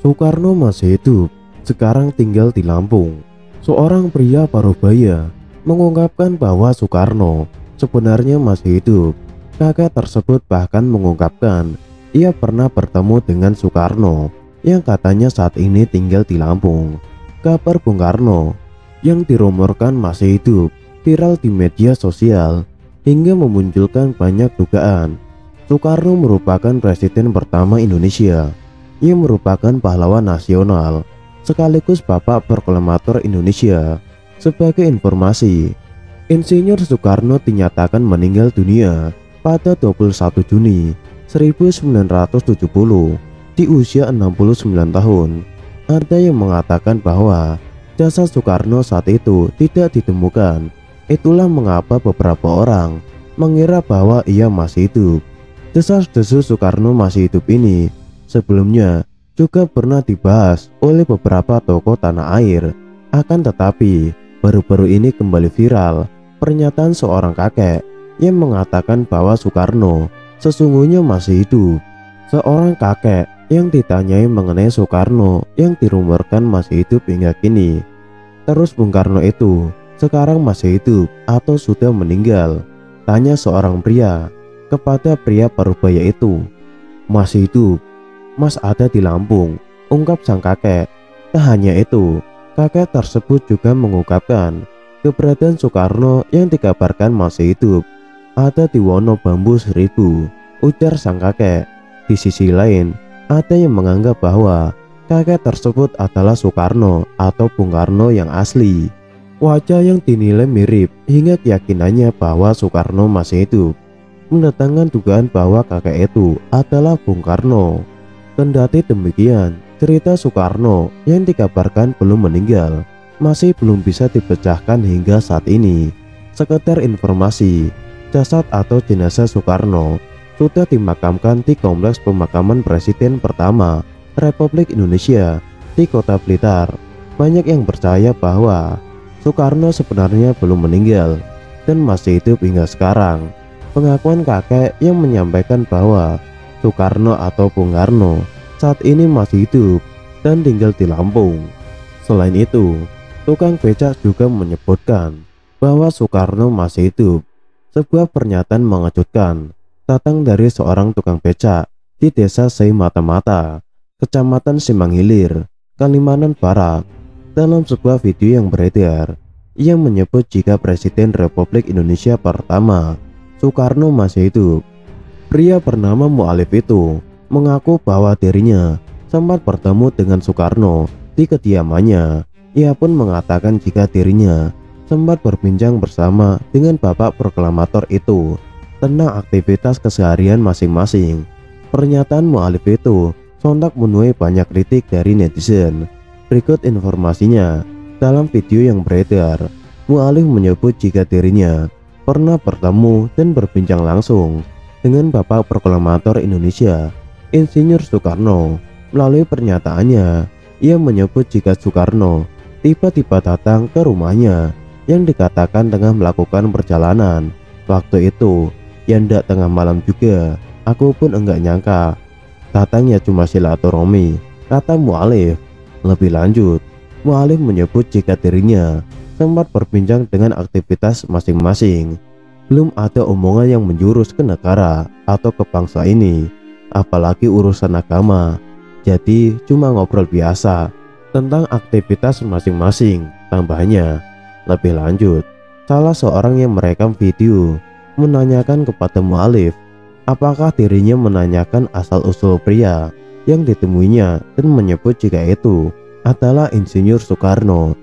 Soekarno masih hidup, sekarang tinggal di Lampung. Seorang pria Parubaya mengungkapkan bahwa Soekarno sebenarnya masih hidup. Kakek tersebut bahkan mengungkapkan ia pernah bertemu dengan Soekarno yang katanya saat ini tinggal di Lampung. Kabar Bung Karno yang dirumorkan masih hidup viral di media sosial hingga memunculkan banyak dugaan. Soekarno merupakan presiden pertama Indonesia. Ia merupakan pahlawan nasional sekaligus bapak proklamator Indonesia. Sebagai informasi, Insinyur Soekarno dinyatakan meninggal dunia pada 21 Juni 1970 di usia 69 tahun. Ada yang mengatakan bahwa jasad Soekarno saat itu tidak ditemukan. Itulah mengapa beberapa orang mengira bahwa ia masih hidup. Desas-desus Soekarno masih hidup ini sebelumnya juga pernah dibahas oleh beberapa tokoh tanah air. Akan tetapi baru-baru ini kembali viral pernyataan seorang kakek yang mengatakan bahwa Soekarno sesungguhnya masih hidup. Seorang kakek yang ditanyai mengenai Soekarno yang dirumorkan masih hidup hingga kini. Terus Bung Karno itu sekarang masih hidup atau sudah meninggal? Tanya seorang pria kepada pria Parubaya itu. Masih hidup, Mas, ada di Lampung, ungkap sang kakek. Tak hanya itu, kakek tersebut juga mengungkapkan keberadaan Soekarno yang dikabarkan masih hidup ada di Wono Bambu 1000, ujar sang kakek. Di sisi lain, ada yang menganggap bahwa kakek tersebut adalah Soekarno atau Bung Karno yang asli. Wajah yang dinilai mirip hingga keyakinannya bahwa Soekarno masih hidup mendatangkan dugaan bahwa kakek itu adalah Bung Karno. Kendati demikian, cerita Soekarno yang dikabarkan belum meninggal masih belum bisa dipecahkan hingga saat ini. Sekedar informasi, jasad atau jenazah Soekarno sudah dimakamkan di Kompleks Pemakaman Presiden Pertama Republik Indonesia di Kota Blitar. Banyak yang percaya bahwa Soekarno sebenarnya belum meninggal dan masih hidup hingga sekarang. Pengakuan kakek yang menyampaikan bahwa Soekarno atau Bung Karno saat ini masih hidup dan tinggal di Lampung. Selain itu, tukang becak juga menyebutkan bahwa Soekarno masih hidup. Sebuah pernyataan mengejutkan datang dari seorang tukang becak di desa Sei Mata-Mata, Kecamatan Simpang Hilir, Kalimantan Barat. Dalam sebuah video yang beredar, ia menyebut jika Presiden Republik Indonesia pertama Soekarno masih hidup. Pria bernama Mu'alif itu mengaku bahwa dirinya sempat bertemu dengan Soekarno di kediamannya. Ia pun mengatakan jika dirinya sempat berbincang bersama dengan bapak proklamator itu tentang aktivitas keseharian masing-masing. Pernyataan Mu'alif itu sontak menuai banyak kritik dari netizen. Berikut informasinya. Dalam video yang beredar, Mu'alif menyebut jika dirinya pernah bertemu dan berbincang langsung dengan bapak proklamator Indonesia, Insinyur Soekarno. Melalui pernyataannya, ia menyebut jika Soekarno tiba-tiba datang ke rumahnya yang dikatakan tengah melakukan perjalanan. Waktu itu, yang tidak tengah malam juga, aku pun enggak nyangka datangnya cuma silaturahmi, kata Mu'alif. Lebih lanjut, Mu'alif menyebut jika dirinya sempat berbincang dengan aktivitas masing-masing. Belum ada omongan yang menjurus ke negara atau ke bangsa ini, apalagi urusan agama. Jadi cuma ngobrol biasa tentang aktivitas masing-masing, tambahnya. Lebih lanjut, salah seorang yang merekam video menanyakan kepada Mu'alif apakah dirinya menanyakan asal-usul pria yang ditemuinya dan menyebut jika itu adalah Insinyur Soekarno.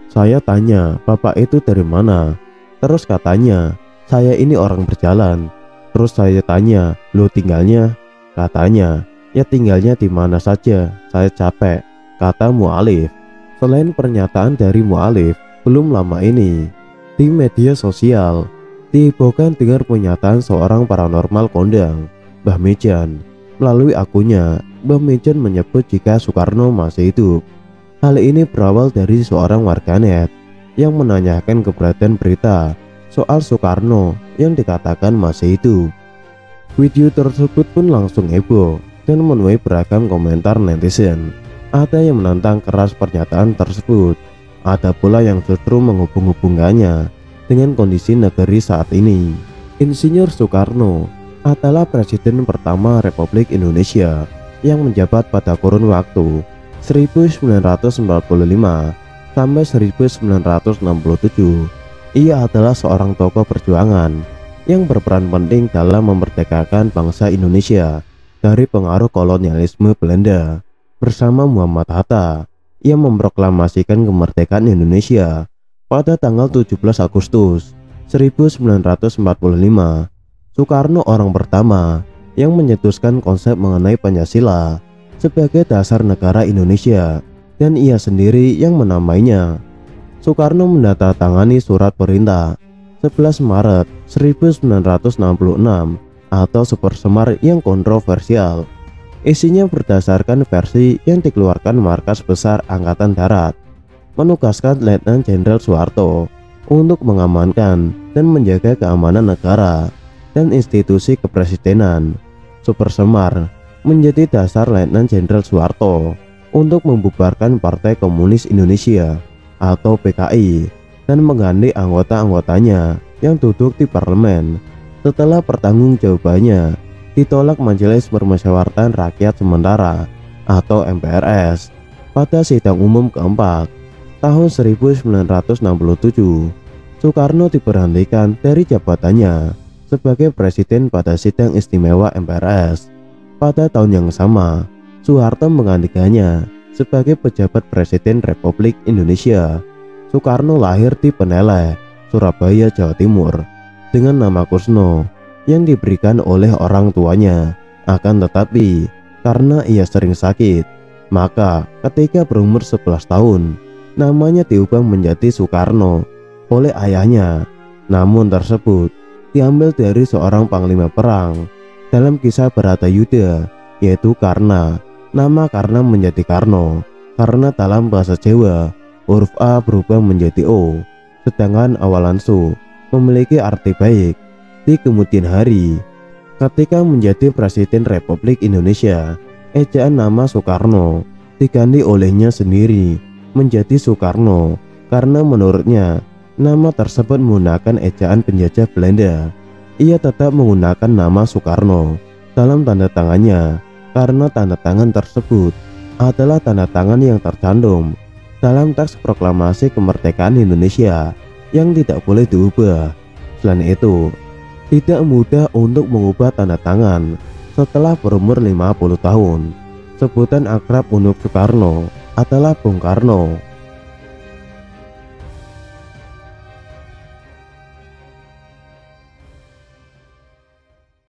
Saya tanya, bapak itu dari mana? Terus katanya, saya ini orang berjalan. Terus saya tanya, lo tinggalnya? Katanya, ya tinggalnya di mana saja, saya capek, kata Mu'alif. Selain pernyataan dari Mu'alif, belum lama ini di media sosial dihebohkan dengan pernyataan seorang paranormal kondang, Mbah Mejan. Melalui akunnya, Mbah Mejan menyebut jika Soekarno masih hidup. Hal ini berawal dari seorang warganet yang menanyakan keberadaan berita soal Soekarno yang dikatakan masih hidup. Video tersebut pun langsung heboh dan menuai beragam komentar netizen. Ada yang menentang keras pernyataan tersebut, ada pula yang justru menghubung-hubungkannya dengan kondisi negeri saat ini. Insinyur Soekarno adalah presiden pertama Republik Indonesia yang menjabat pada kurun waktu 1945 sampai 1967. Ia adalah seorang tokoh perjuangan yang berperan penting dalam memerdekakan bangsa Indonesia dari pengaruh kolonialisme Belanda. Bersama Muhammad Hatta, ia memproklamasikan kemerdekaan Indonesia pada tanggal 17 Agustus 1945. Soekarno orang pertama yang mencetuskan konsep mengenai Pancasila sebagai dasar negara Indonesia, dan ia sendiri yang menamainya. Soekarno menandatangani surat perintah 11 Maret 1966 atau Supersemar yang kontroversial. Isinya berdasarkan versi yang dikeluarkan Markas Besar Angkatan Darat, menugaskan Letnan Jenderal Soeharto untuk mengamankan dan menjaga keamanan negara dan institusi kepresidenan. Supersemar menjadi dasar Letnan Jenderal Soeharto untuk membubarkan Partai Komunis Indonesia atau PKI dan mengganti anggota-anggotanya yang duduk di parlemen setelah pertanggungjawabannya ditolak Majelis Permusyawaratan Rakyat Sementara atau MPRS pada sidang umum keempat tahun 1967. Soekarno diberhentikan dari jabatannya sebagai presiden pada sidang istimewa MPRS. Pada tahun yang sama, Soeharto menggantikannya sebagai pejabat Presiden Republik Indonesia. Soekarno lahir di Peneleh, Surabaya, Jawa Timur dengan nama Kusno yang diberikan oleh orang tuanya. Akan tetapi karena ia sering sakit, maka ketika berumur 11 tahun namanya diubah menjadi Soekarno oleh ayahnya. Namun tersebut diambil dari seorang panglima perang dalam kisah Bharatayuddha, yaitu Karna. Nama Karna menjadi Karno karena dalam bahasa Jawa huruf A berubah menjadi O, sedangkan awalan Su memiliki arti baik. Di kemudian hari, ketika menjadi Presiden Republik Indonesia, ejaan nama Soekarno diganti olehnya sendiri menjadi Soekarno karena menurutnya nama tersebut menggunakan ejaan penjajah Belanda. Ia tetap menggunakan nama Soekarno dalam tanda tangannya karena tanda tangan tersebut adalah tanda tangan yang tercantum dalam teks proklamasi kemerdekaan Indonesia yang tidak boleh diubah. Selain itu, tidak mudah untuk mengubah tanda tangan setelah berumur 50 tahun. Sebutan akrab untuk Soekarno adalah Bung Karno.